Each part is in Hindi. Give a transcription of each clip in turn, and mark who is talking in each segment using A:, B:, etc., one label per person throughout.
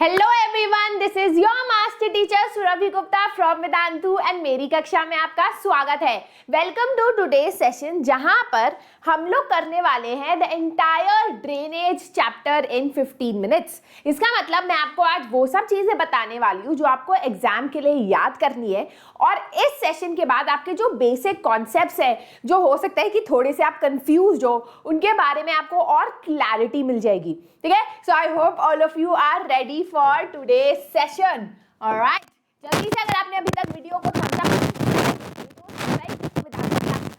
A: Hello everyone, this is your master teacher Surabhi Gupta from Vedantu and मेरी कक्षा में आपका स्वागत है। वेलकम टू टुडेज सेशन, जहां पर हम लोग करने वाले हैं the entire drainage chapter in 15 minutes. इसका मतलब मैं आपको आज वो सब चीजें बताने वाली हूँ जो आपको एग्जाम के लिए याद करनी है, और इस सेशन के बाद आपके जो बेसिक कॉन्सेप्ट्स है, जो हो सकता है कि थोड़े से आप कंफ्यूज हो, उनके बारे में आपको और क्लैरिटी मिल जाएगी। ठीक है, so I hope all of you are ready for today's session. Alright, जल्दी से अगर आपने अभी तक वीडियो को थम्स अप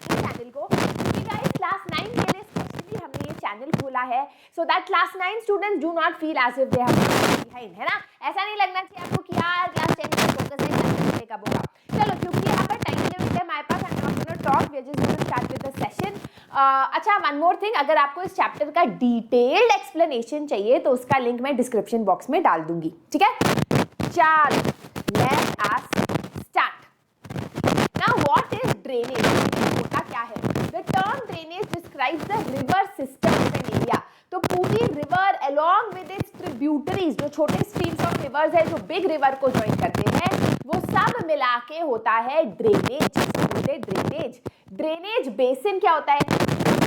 A: चैनल को, क्योंकि गाइस क्लास 9 के लिए स्पेशली हमने ये चैनल खोला है so that class 9 students do not feel as if they have behind, है ना। ऐसा नहीं लगना चाहिए आपको कि यार क्लास 10 का फोकस है, क्लास 10 कब होगा। चलो, क्योंकि यहाँ पर टाइम लिमिट है हमारे पास, I am not gonna talk, we are just gonna start with the session. अच्छा, वन मोर थिंग, अगर आपको इस चैप्टर का डिटेल्ड एक्सप्लेनेशन चाहिए तो उसका लिंक मैं डिस्क्रिप्शन बॉक्स में डाल दूंगी। ठीक है, चलो let us start. Now what is drainage? होता क्या है? The term drainage describes the river system in area. तो पूरी river along with its tributaries, जो छोटे स्ट्रीम्स ऑफ रिवर्स है जो बिग रिवर को ज्वाइन करते हैं, वो सब मिला के होता है ड्रेनेज। ड्रेनेज ड्रेनेज बेसिन क्या होता है?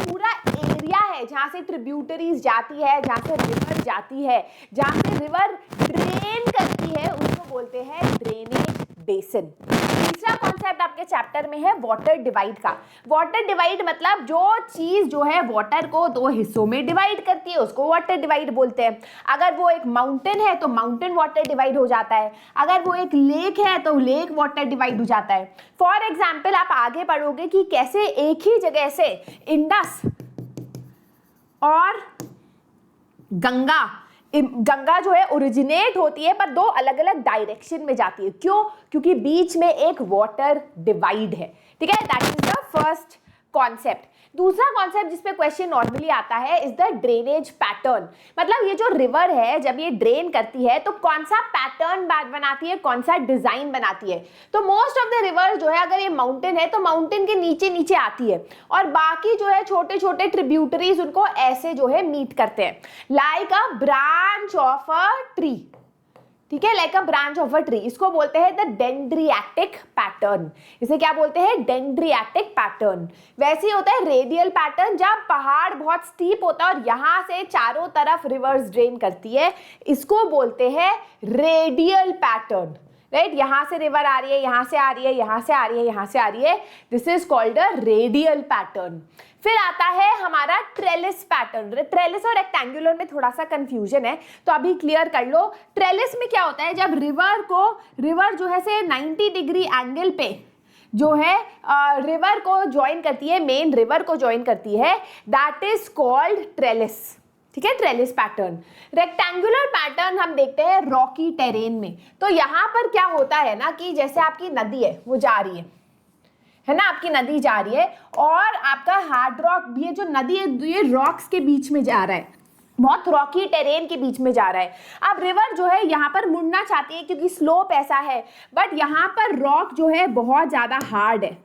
A: पूरा एरिया है जहां से ट्रिब्यूटरीज जाती है, जहां से रिवर जाती है, जहां से रिवर ड्रेन करती है, उसको बोलते हैं ड्रेनेज बेसिन। तीसरा कॉन्सेप्ट आपके चैप्टर में है वाटर डिवाइड का। वाटर डिवाइड मतलब जो चीज जो है वाटर को दो हिस्सों में डिवाइड करती है, उसको वाटर डिवाइड बोलते हैं। अगर वो एक माउंटेन है तो माउंटेन वाटर डिवाइड हो जाता है, अगर वो एक लेक है तो लेक वाटर डिवाइड हो जाता है। फॉर एग्जाम्पल, आप आगे पढ़ोगे कि कैसे एक ही जगह से इंडस और गंगा जो है ओरिजिनेट होती है, पर दो अलग अलग डायरेक्शन में जाती है। क्यों? क्योंकि बीच में एक वाटर डिवाइड है। ठीक है, that is the first concept. दूसरा कॉन्सेप्ट जिसपे क्वेश्चन नॉर्मली आता है इज द ड्रेनेज पैटर्न। मतलब ये जो रिवर है जब ये ड्रेन करती है तो कौन सा पैटर्न बनाती है, कौन सा डिजाइन बनाती है। तो मोस्ट ऑफ द रिवर जो है, अगर ये माउंटेन है तो माउंटेन के नीचे नीचे आती है, और बाकी जो है छोटे छोटे ट्रिब्यूटरीज उनको ऐसे जो है मीट करते हैं, like a branch of a tree. ठीक है, like a branch of a tree. इसको बोलते हैं द डेंड्रियाटिक पैटर्न। इसे क्या बोलते हैं? डेंड्रियाटिक पैटर्न। वैसे ही होता है रेडियल पैटर्न, जब पहाड़ बहुत स्टीप होता है और यहां से चारों तरफ रिवर्स ड्रेन करती है, इसको बोलते हैं रेडियल पैटर्न। राइट, यहां से रिवर आ रही है, यहां से आ रही है, यहां से आ रही है, यहां से आ रही है, this is called a radial pattern. फिर आता है हमारा ट्रेलिस पैटर्न। ट्रेलिस और रेक्टेंगुलर में थोड़ा सा कंफ्यूजन है, तो अभी क्लियर कर लो। ट्रेलिस में क्या होता है? जब रिवर जो है से 90 डिग्री एंगल पे जो है रिवर को ज्वाइन करती है, मेन रिवर को ज्वाइन करती है, दैट इज कॉल्ड ट्रेलिस। ठीक है, ट्रेलिस पैटर्न। रेक्टेंगुलर पैटर्न हम देखते हैं रॉकी टेरेन में। तो यहां पर क्या होता है ना कि जैसे आपकी नदी है, वो जा रही है ना, आपकी नदी जा रही है और आपका हार्ड रॉक, ये जो नदी है ये रॉक्स के बीच में जा रहा है, बहुत रॉकी टेरेन के बीच में जा रहा है। अब रिवर जो है यहाँ पर मुड़ना चाहती है क्योंकि स्लोप ऐसा है, बट यहाँ पर रॉक जो है बहुत ज्यादा हार्ड है,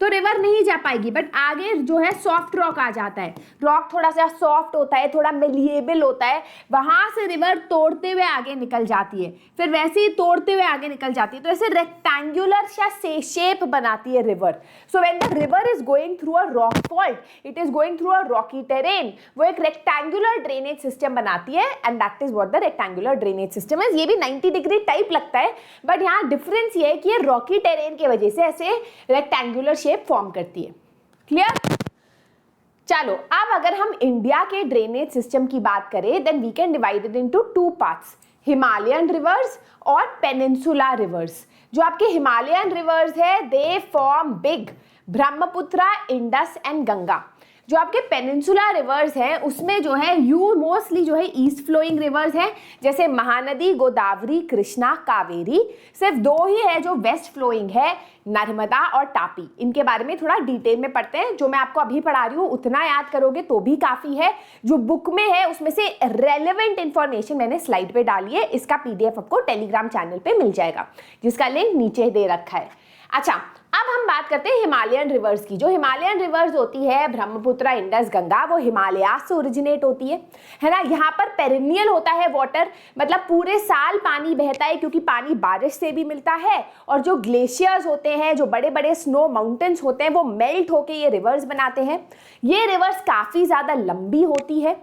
A: तो रिवर नहीं जा पाएगी। बट आगे जो है सॉफ्ट रॉक आ जाता है, रॉक थोड़ा सा सॉफ्ट होता है, थोड़ा मेलिएबल होता है, वहां से रिवर तोड़ते हुए आगे निकल जाती है, फिर वैसे ही तोड़ते हुए आगे निकल जाती है। तो ऐसे रेक्टेंगुलर शेप बनाती है river. So when the river is going through a rock fault, it is going through a Rocky terrain, वो एक रेक्टेंगुलर ड्रेनेज सिस्टम बनाती है, and that is what the rectangular drainage system is. ये भी 90 डिग्री टाइप लगता है, बट यहाँ डिफरेंस ये है कि ये रॉकी टेरेन की वजह से ऐसे रेक्टेंगुलर फॉर्म करती है। क्लियर? चलो, अब अगर हम इंडिया के ड्रेनेज सिस्टम की बात करें, then we can divide it into two parts, Himalayan rivers और पेनिनसुला रिवर्स। जो आपके हिमालयन रिवर्स है, they form big Brahmaputra, Indus and Ganga. जो आपके पेनिनसुला रिवर्स हैं उसमें जो है मोस्टली जो है ईस्ट फ्लोइंग रिवर्स हैं, जैसे महानदी, गोदावरी, कृष्णा, कावेरी। सिर्फ दो ही है जो वेस्ट फ्लोइंग है, नर्मदा और तापी। इनके बारे में थोड़ा डिटेल में पढ़ते हैं। जो मैं आपको अभी पढ़ा रही हूँ उतना याद करोगे तो भी काफी है। जो बुक में है उसमें से रेलेवेंट इंफॉर्मेशन मैंने स्लाइड पे डाली है, इसका PDF आपको टेलीग्राम चैनल पे मिल जाएगा, जिसका लिंक नीचे दे रखा है। अच्छा, अब हम बात करते हैं हिमालयन रिवर्स की। जो हिमालयन रिवर्स होती है ब्रह्मपुत्र, इंडस, गंगा, वो हिमालय से ओरिजिनेट होती है ना। यहाँ पर पेरिनियल होता है वाटर, मतलब पूरे साल पानी बहता है क्योंकि पानी बारिश से भी मिलता है, और जो ग्लेशियर्स होते हैं, जो बड़े बड़े स्नो माउंटेन्स होते हैं, वो मेल्ट होके ये रिवर्स बनाते हैं। ये रिवर्स काफ़ी ज़्यादा लंबी होती है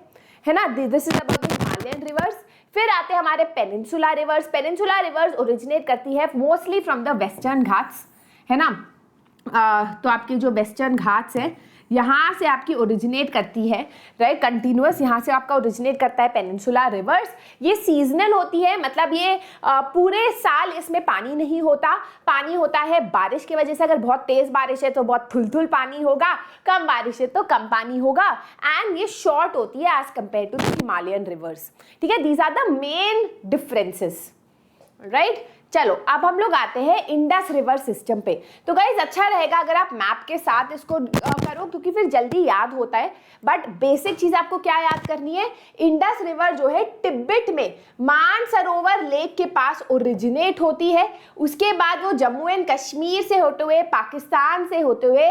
A: ना। This is about the Himalayan reverse. फिर आते हैं हमारे peninsula reverse. Peninsula reverse originate करती है mostly from the Western Ghats, है ना। तो आपके जो वेस्टर्न घाट्स हैं यहाँ से आपकी ओरिजिनेट करती है, राइट, कंटिन्यूअस यहाँ से आपका ओरिजिनेट करता है पेनिनसुला रिवर्स। ये सीजनल होती है, मतलब ये पूरे साल इसमें पानी नहीं होता। पानी होता है बारिश की वजह से, अगर बहुत तेज बारिश है तो बहुत थुल पानी होगा, कम बारिश है तो कम पानी होगा, एंड ये शॉर्ट होती है as compare to the Himalayan rivers. ठीक है, these are the main differences, right. चलो अब हम लोग आते हैं इंडस रिवर सिस्टम पे। तो गाइज अच्छा रहेगा अगर आप मैप के साथ इसको करो, क्योंकि फिर जल्दी याद होता है। बट बेसिक चीज आपको क्या याद करनी है, इंडस रिवर जो है तिब्बत में मानसरोवर लेक के पास ओरिजिनेट होती है। उसके बाद वो जम्मू एंड कश्मीर से होते हुए, पाकिस्तान से होते हुए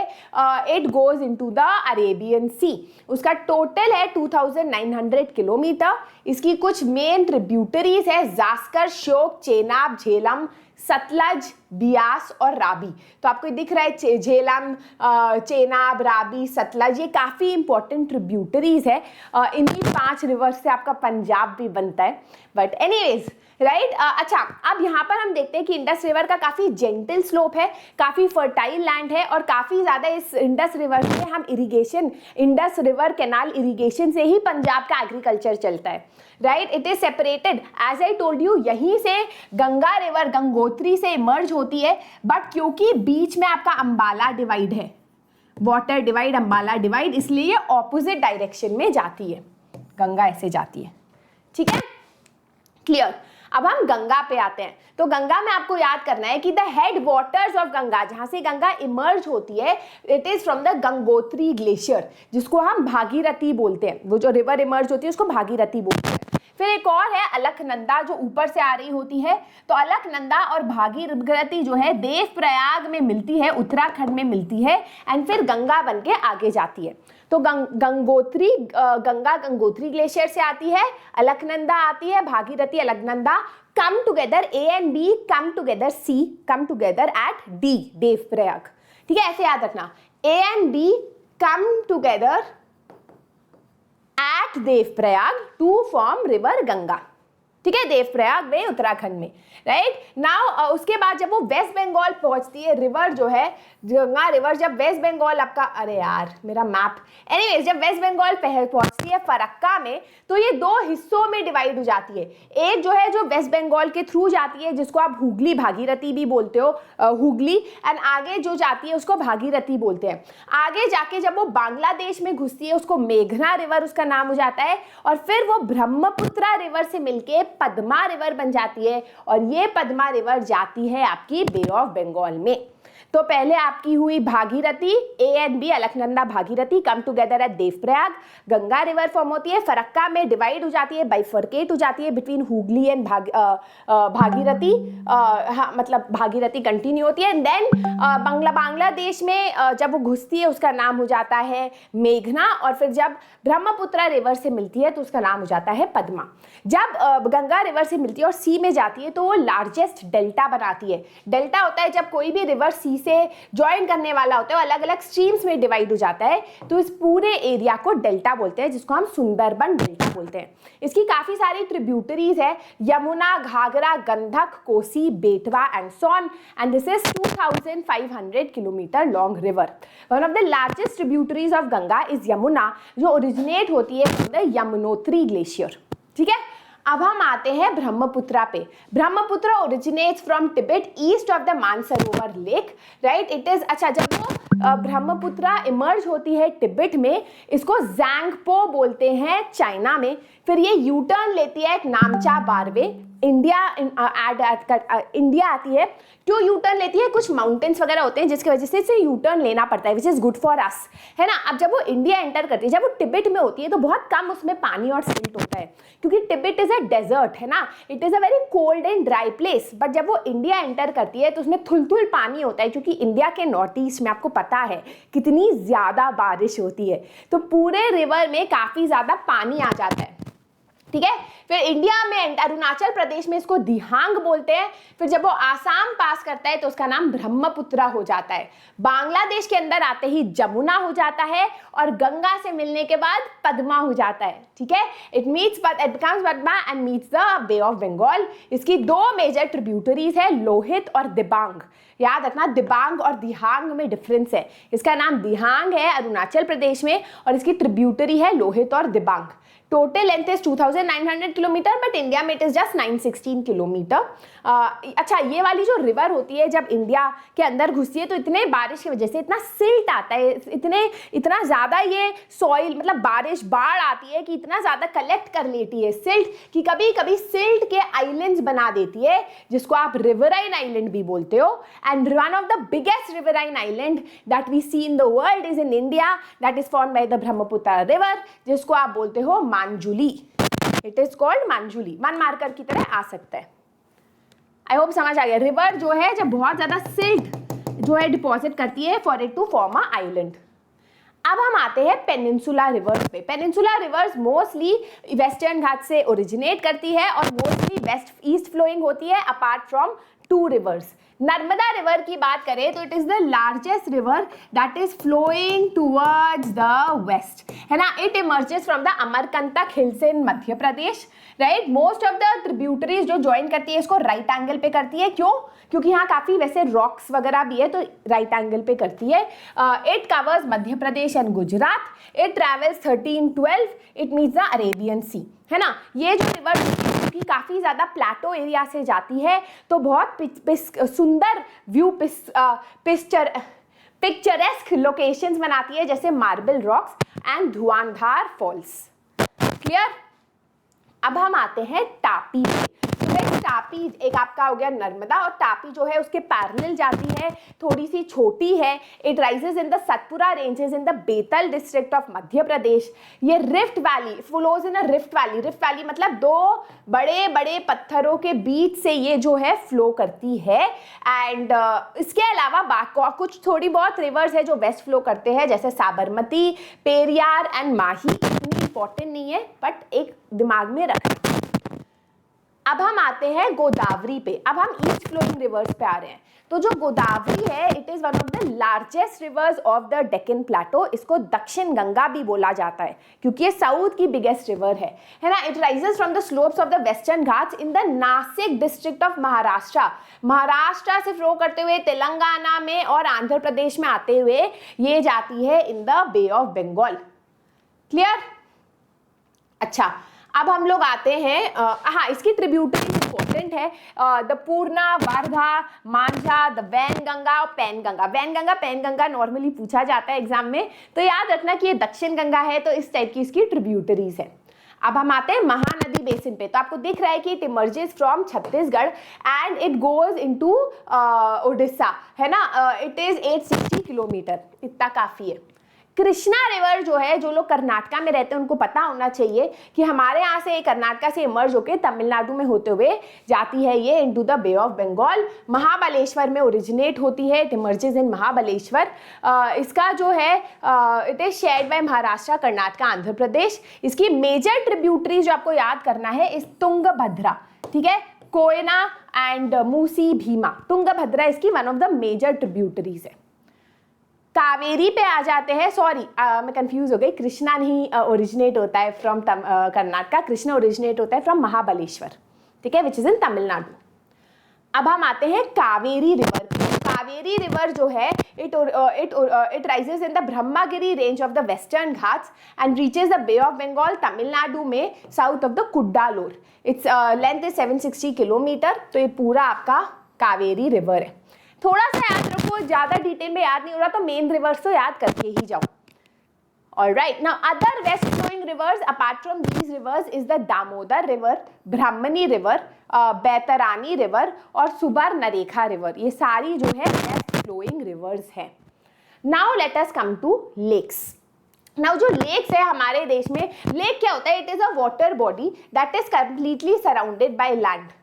A: it goes into the Arabian Sea. उसका टोटल है 2900 किलोमीटर। इसकी कुछ मेन ट्रिब्यूटरीज है, जास्कर, श्योक, चेनाब, झेलम, सतलज, बियास और राबी। तो आपको दिख रहा है झेलम, चेनाब, राबी, सतलज, ये काफ़ी इंपॉर्टेंट ट्रिब्यूटरीज है। इनकी 5 रिवर्स से आपका पंजाब भी बनता है। But anyways, right. अच्छा, अब यहाँ पर हम देखते हैं कि इंडस रिवर का काफ़ी जेंटल स्लोप है, काफ़ी फर्टाइल लैंड है, और काफ़ी ज़्यादा इस इंडस रिवर से हम irrigation, Indus river canal irrigation से ही पंजाब का एग्रीकल्चर चलता है, right. It is separated, as I told you, यहीं से गंगा रिवर गंगोत्री से इमर्ज होती है। बट क्योंकि बीच में आपका अंबाला डिवाइड है, वाटर डिवाइड, अंबाला डिवाइड, इसलिए ये ऑपोजिट डायरेक्शन में जाती है, गंगा ऐसे जाती है। ठीक है, क्लियर। अब हम गंगा पे आते हैं। तो गंगा में आपको याद करना है कि the head waters of Ganga, जहां से गंगा इमर्ज होती है, it is from the Gangotri glacier, जिसको हम भागीरथी बोलते हैं। वो जो रिवर इमर्ज होती है उसको भागीरथी बोलते हैं। फिर एक और है अलकनंदा, जो ऊपर से आ रही होती है। तो अलकनंदा और भागीरथी जो है देवप्रयाग में मिलती है, उत्तराखंड में मिलती है, एंड फिर गंगा बन के आगे जाती है। तो गंगोत्री, गंगा गंगोत्री ग्लेशियर से आती है, अलकनंदा आती है, Bhagirathi, Alaknanda come together, A and B come together, C come together at D, Devprayag. ठीक है, ऐसे याद रखना, A and B come together at Devprayag to form river Ganga. ठीक है, देवप्रयाग में, उत्तराखंड में, राइट। नाउ उसके बाद जब वो वेस्ट बंगाल पहुंचती है, रिवर जो है गंगा रिवर, जब वेस्ट बंगाल आपका, अरे यार मेरा मैप, एनीवेज, जब वेस्ट बंगाल पहुंचती है फरक्का में, तो ये 2 हिस्सों में डिवाइड हो जाती है। एक जो है जो वेस्ट बंगाल के थ्रू जाती है, जिसको आप हुगली भागीरथी भी बोलते हो, हुगली, एंड आगे जो जाती है उसको भागीरथी बोलते हैं। आगे जाके जब वो बांग्लादेश में घुसती है, उसको मेघना रिवर उसका नाम हो जाता है, और फिर वो ब्रह्मपुत्रा रिवर से मिलके पद्मा रिवर बन जाती है, और ये पद्मा रिवर जाती है आपकी बे ऑफ बंगाल में। तो पहले आपकी हुई Bhagirathi, A and B, Alaknanda Bhagirathi come together at Devprayag, Ganga river form होती है, फरक्का में डिवाइड हो जाती है, बाइफर्केट हो जाती है बिटवीन हुगली एंड भागीरथी, मतलब भागीरथी कंटिन्यू होती है, एंड देन बांग्लादेश में जब वो घुसती है उसका नाम हो जाता है मेघना, और फिर जब ब्रह्मपुत्रा रिवर से मिलती है तो उसका नाम हो जाता है पद्मा। जब गंगा रिवर से मिलती है और सी में जाती है तो वो लार्जेस्ट डेल्टा बनाती है। डेल्टा होता है जब कोई भी रिवर सी से ज्वाइन करने वाला होता है, अलग अलग स्ट्रीम्स में डिवाइड हो जाता है, तो इस पूरे एरिया को डेल्टा बोलते हैं, जिसको हम सुंदरबन डेल्टा बोलते हैं। इसकी काफी सारी ट्रिब्यूटरीज है, Yamuna, Ghaghara, Gandak, Kosi, Betwa and Son, and this is 2500 kilometre long river. One of the largest tributaries of Ganga is Yamuna, जो ओरिजिनेट होती है फ्रॉम द यमुनोत्री ग्लेशियर। ठीक है, अब हम आते हैं ब्रह्मपुत्रा पे। Brahmaputra originates from Tibet east of the Mansarovar lake, right. It is, अच्छा, जब वो ब्रह्मपुत्रा इमर्ज होती है तिब्बत में, इसको ज़ैंगपो बोलते हैं चाइना में। फिर ये यू टर्न लेती है एक नामचा बारवे इंडिया इंडिया आती है तो यू टर्न लेती है, कुछ माउंटेन्स वगैरह होते हैं जिसकी वजह से इसे यू टर्न लेना पड़ता है, which is good for us, है ना। अब जब वो इंडिया एंटर करती है, जब वो तिब्बत में होती है तो बहुत कम उसमें पानी और सिल्ट होता है, क्योंकि तिब्बत इज अ डेजर्ट, है ना, it is a very cold and dry place. But जब वो इंडिया एंटर करती है तो उसमें थुल पानी होता है, क्योंकि इंडिया के नॉर्थ ईस्ट में आपको पता है कितनी ज्यादा बारिश होती है, तो पूरे रिवर में काफी ज्यादा पानी आ जाता है, ठीक है। फिर इंडिया में, अरुणाचल प्रदेश में इसको दिहांग बोलते हैं। फिर जब वो आसाम पास करता है तो उसका नाम ब्रह्मपुत्रा हो जाता है। बांग्लादेश के अंदर आते ही जमुना हो जाता है, और गंगा से मिलने के बाद पद्मा हो जाता है, ठीक है। It becomes Padma and meets the bay of Bengal. इसकी दो मेजर ट्रिब्यूटरीज है, लोहित और दिबांग। याद रखना, दिबांग और दिहांग में डिफरेंस है। इसका नाम दिहांग है अरुणाचल प्रदेश में, और इसकी ट्रिब्यूटरी है लोहित और Dibang. Total length is 2900 kilometre, but India में इट इज जस्ट 916 किलोमीटर। अच्छा, ये वाली जो रिवर होती है जब इंडिया के अंदर घुसती है तो इतने बारिश की वजह से इतना सिल्ट आता है, इतना ज़्यादा ये सॉइल, मतलब बारिश, बाढ़ आती है कि इतना ज़्यादा कलेक्ट कर लेती है सिल्ट कि कभी कभी सिल्ट के आइलैंड्स बना देती है, जिसको आप रिवराइन आइलैंड भी बोलते हो। And one of the biggest riverine island that we see in the world is in India, that is formed by the Brahmaputra river, जिसको आप बोलते हो Majuli. It is called Majuli, मन मार्कर की तरह आ सकता है। आई होप समझ आ गया। रिवर जो है जब बहुत ज्यादा सिल्ट जो है डिपॉजिट करती है for it to form a island. अब हम आते हैं पेनिनसुला रिवर्स पे। पेनिनसुला रिवर्स मोस्टली वेस्टर्न घाट से ओरिजिनेट करती है और मोस्टली वेस्ट ईस्ट फ्लोइंग होती है, apart from two rivers. Narmada river की बात करें तो it is the largest river that is flowing towards the west, है ना। It emerges from the Amarkantak hills in Madhya Pradesh, right. Most of the tributaries जो ज्वाइन करती है इसको राइट एंगल पे करती है, क्यों? क्योंकि यहाँ काफी वैसे रॉक्स वगैरह भी है, तो राइट एंगल पे करती है। It covers Madhya Pradesh and Gujarat. It travels 1312, it meets the Arabian Sea, है ना। ये जो रिवर की काफी ज्यादा प्लेटो एरिया से जाती है, तो बहुत सुंदर व्यू, पिक्चरेस्क लोकेशंस बनाती है, जैसे marble rocks and Dhuandhar false. Clear? अब हम आते हैं तापी। तापी एक आपका हो गया नर्मदा, और तापी जो है उसके पैरेलल जाती है, थोड़ी सी छोटी है। It rises in the Satpura ranges in the Betul district of Madhya Pradesh. ये rift valley flows in a rift valley. Rift valley मतलब दो बड़े बड़े पत्थरों के बीच से ये जो है फ्लो करती है। एंड इसके अलावा कुछ थोड़ी बहुत रिवर्स है जो वेस्ट फ्लो करते हैं, जैसे साबरमती, पेरियार एंड माही। इतनी इंपॉर्टेंट नहीं है, बट एक दिमाग में रखना। अब हम आते हैं गोदावरी पे। अब हम ईस्ट फ्लोइंग रिवर्स पे आ रहे हैं। तो जो गोदावरी है, it is one of the largest rivers of the Deccan plateau. इसको दक्षिण गंगा भी बोला जाता है, क्योंकि ये साउथ की बिगेस्ट रिवर है ना। It rises from the slopes of the Western Ghats in the Nashik district of Maharashtra. Maharashtra से फ्लो करते हुए तेलंगाना में और आंध्र प्रदेश में आते हुए ये जाती है in the bay of Bengal. Clear? अच्छा, अब हम लोग आते हैं, हाँ, इसकी ट्रिब्यूटरी इंपॉर्टेंट है, द पूर्णा, वारधा, मांझा, द वैनगंगा और पैनगंगा। वैनगंगा, पैनगंगा नॉर्मली पूछा जाता है एग्जाम में, तो याद रखना कि ये दक्षिण गंगा है, तो इस टाइप की इसकी ट्रिब्यूटरीज है। अब हम आते हैं महानदी बेसिन पे। तो आपको दिख रहा है कि it emerges from Chhattisgarh and it goes into Odisha, है ना। इट इज 860 किलोमीटर, इतना काफी है। कृष्णा रिवर जो है, जो लोग कर्नाटका में रहते हैं उनको पता होना चाहिए कि हमारे यहाँ से कर्नाटका से इमर्ज होकर तमिलनाडु में होते हुए जाती है ये into the bay of Bengal. Mahabaleshwar में ओरिजिनेट होती है, इट इमर्जेस इन महाबलेश्वर। इसका जो है it is shared by Maharashtra, Karnataka, Andhra Pradesh. इसकी मेजर ट्रिब्यूटरी जो आपको याद करना है इस तुंगभद्रा, ठीक है, कोयना एंड मूसी भीमा। तुंगभद्रा इसकी one of the major tributaries है। कावेरी पे आ जाते हैं। सॉरी, मैं कंफ्यूज हो गई, कृष्णा नहीं ओरिजिनेट होता है फ्रॉम कर्नाटका, कृष्णा ओरिजिनेट होता है फ्रॉम महाबलेश्वर, ठीक है, विच इज इन तमिलनाडु। अब हम आते हैं कावेरी रिवर। कावेरी रिवर जो है it rises in the Brahmagiri range of the Western Ghats and reaches the bay of Bengal, Tamil Nadu में, south of the Cuddalore. Its length is 760 kilometre. तो ये पूरा आपका कावेरी रिवर है। थोड़ा सा याद रखो, ज्यादा डिटेल में याद नहीं हो रहा तो मेन रिवर्स तो याद करके ही जाओ। Alright, now other west flowing rivers apart from these rivers is the Damodar river, Brahmani river, Baitarani river और Subarnarekha river. ये सारी जो है west flowing rivers है. Now let us come to lakes. Now जो lakes है हमारे देश में, lake क्या होता है? It is a water body that is completely surrounded by land.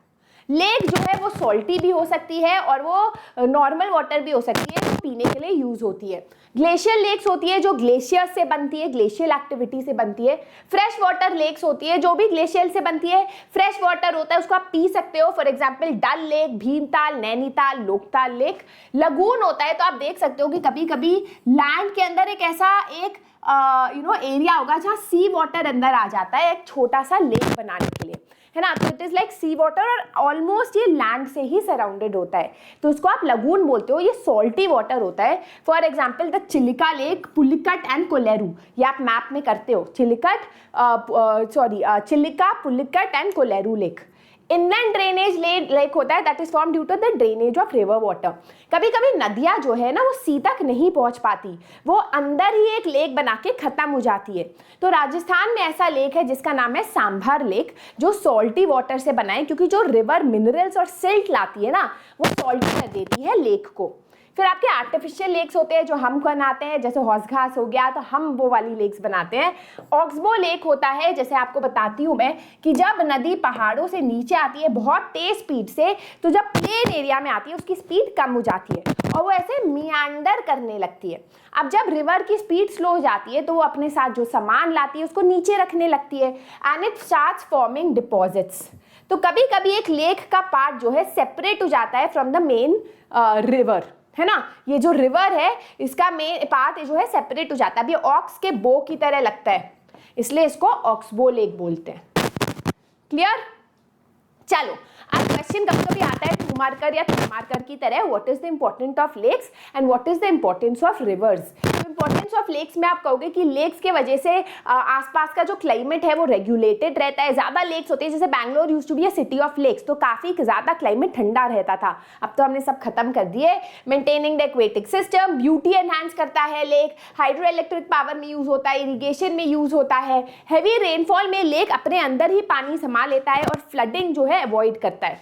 A: Lake जो है वो सॉल्टी भी हो सकती है और वो नॉर्मल वाटर भी हो सकती है, जो पीने के लिए यूज होती है. ग्लेशियर लेक्स होती है जो ग्लेशियर से बनती है, ग्लेशियल एक्टिविटी से बनती है. फ्रेश वाटर लेक्स होती है जो भी ग्लेशियर से बनती है, फ्रेश वाटर होता है, उसको आप पी सकते हो. For example Dal lake, Bhimtal, Nainital, Loktak lake. Lagoon होता है तो आप देख सकते हो कि कभी कभी लैंड के अंदर एक ऐसा एक एरिया होगा जहाँ सी वाटर अंदर आ जाता है एक छोटा सा लेक बनाने के लिए, है ना. तो it is like sea water और ऑलमोस्ट ये लैंड से ही सराउंडेड होता है, तो उसको आप लगून बोलते हो. ये सॉल्टी वाटर होता है. For example the Chilika lake, Pulicat and Kolleru. ये आप मैप में करते हो, Chilika, Pulicat and Kolleru lake. Inland drainage lake होता है that is form due to the drainage of river water. कभी कभी नदियाँ जो है ना वो सी तक नहीं पहुंच पाती, वो अंदर ही एक लेक बना के खत्म हो जाती है. तो राजस्थान में ऐसा लेक है जिसका नाम है सांभर लेक, जो सॉल्टी वाटर से बना है, क्योंकि जो रिवर मिनरल्स और सिल्ट लाती है ना वो सॉल्टी कर देती है लेक को. फिर आपके आर्टिफिशियल लेक्स होते हैं जो हम बनाते हैं, जैसे हौस घास हो गया तो हम वो वाली लेक्स बनाते हैं. ऑक्सबो लेक होता है, जैसे आपको बताती हूँ मैं, कि जब नदी पहाड़ों से नीचे आती है बहुत तेज स्पीड से, तो जब प्लेन एरिया में आती है उसकी स्पीड कम हो जाती है और वो ऐसे मियांडर करने लगती है. अब जब रिवर की स्पीड स्लो हो जाती है तो वो अपने साथ जो सामान लाती है उसको नीचे रखने लगती है and it starts forming deposits. तो कभी कभी एक लेक का पार्ट जो है सेपरेट हो जाता है फ्रॉम द मेन रिवर, है ना. ये जो रिवर है इसका मेन पार्ट जो है सेपरेट हो जाता है. अभी ऑक्स के बो की तरह लगता है, इसलिए इसको ऑक्सबो लेक बोलते हैं. क्लियर? चलो, अब क्वेश्चन कभी कभी आता है 2 मार्कर या 3 मार्कर की तरह, what is the importance of lakes and what is the importance of rivers. Importance of lakes में आप कहोगे कि लेक्स के वजह से आसपास का जो क्लाइमेट है वो रेगुलेटेड रहता है. ज्यादा लेक्स होते हैं, जैसे Bangalore used to be a city of lakes, तो काफी ज्यादा क्लाइमेट ठंडा रहता था. अब तो हमने सब खत्म कर दिए. Maintaining the aquatic system, beauty enhance करता है लेक, हाइड्रो इलेक्ट्रिक पावर में यूज होता है, इरिगेशन में यूज होता है. हैवी रेनफॉल में लेक अपने अंदर ही पानी समा लेता है और फ्लडिंग जो है अवॉइड करता है.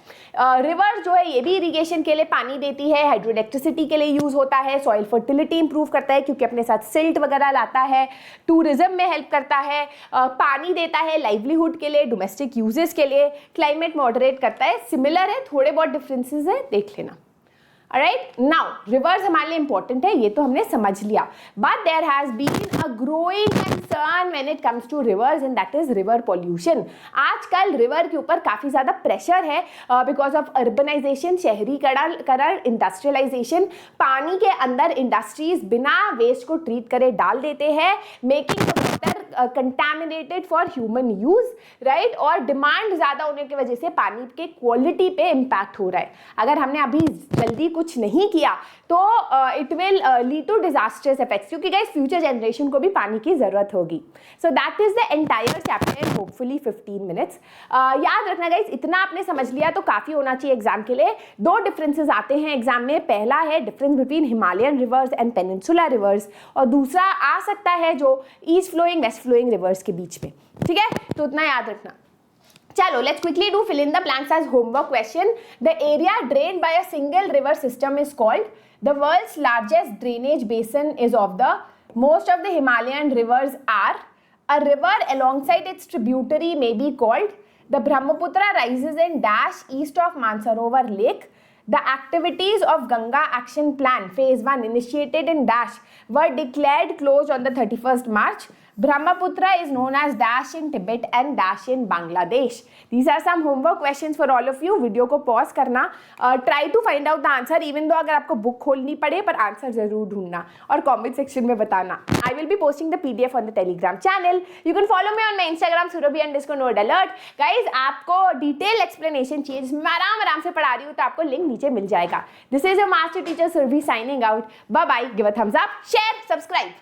A: रिवर जो है ये भी इरिगेशन के लिए पानी देती है, हाइड्रो इलेक्ट्रिसिटी के लिए यूज होता है, सॉइल फर्टिलिटी इंप्रूव करता है क्योंकि अपने साथ सिल्ट वगैरह लाता है, टूरिज्म में हेल्प करता है, पानी देता है लाइवलीहुड के लिए, डोमेस्टिक यूजेस के लिए, क्लाइमेट मॉडरेट करता है. सिमिलर है, थोड़े बहुत डिफरेंसेस है, देख लेना. Alright, now rivers हमारे लिए important है, ये तो हमने समझ लिया. But there has been a growing concern when it comes to rivers and that is river pollution. आजकल रिवर के ऊपर काफ़ी ज़्यादा प्रेशर है because of urbanization, शहरीकरण, इंडस्ट्रियलाइजेशन. पानी के अंदर इंडस्ट्रीज बिना वेस्ट को ट्रीट करे डाल देते हैं, making the water contaminated for human use, right. और डिमांड ज़्यादा होने की वजह से पानी के क्वालिटी पे इम्पैक्ट हो रहा है. अगर हमने अभी जल्दी कुछ नहीं किया तो it will lead to disasters effects, क्योंकि गाइस फ्यूचर जनरेशन को भी पानी की जरूरत होगी. So that is the entire chapter in hopefully 15 minutes. याद रखना गाइस, इतना आपने समझ लिया तो काफ़ी होना चाहिए एग्जाम के लिए. 2 डिफरेंसेस आते हैं एग्जाम में. पहला है difference between Himalayan rivers and peninsula rivers, और दूसरा आ सकता है जो east flowing west flowing rivers के बीच में. ठीक है, तो उतना याद रखना. चलो, let's quickly do fill in the blanks as homework question. The area drained by a single river system is called. The world's largest drainage basin is of the. Most of the Himalayan rivers are. A river alongside its tributary may be called. The Brahmaputra rises in dash east of Mansarovar Lake. The activities of Ganga Action Plan Phase 1 initiated in dash were declared closed on the 31st March. Brahmaputra is known as dash in Tibet and dash in Bangladesh. These are some homework questions for all of you. Video को पॉज करना, try to find out the answer even though अगर आपको बुक खोलनी पड़े, पर आंसर जरूर ढूंढना और कमेंट सेक्शन में बताना. I will be posting the PDF on the Telegram channel. You can follow me on my Instagram surabhi_node_alert. Guys, आपको डिटेल एक्सप्लेनेशन चाहिए जिसमें मैं आराम से पढ़ा रही हूँ, तो आपको लिंक नीचे मिल जाएगा. This is your master teacher Surabhi signing out. Bye bye. Give a thumbs up, share, subscribe.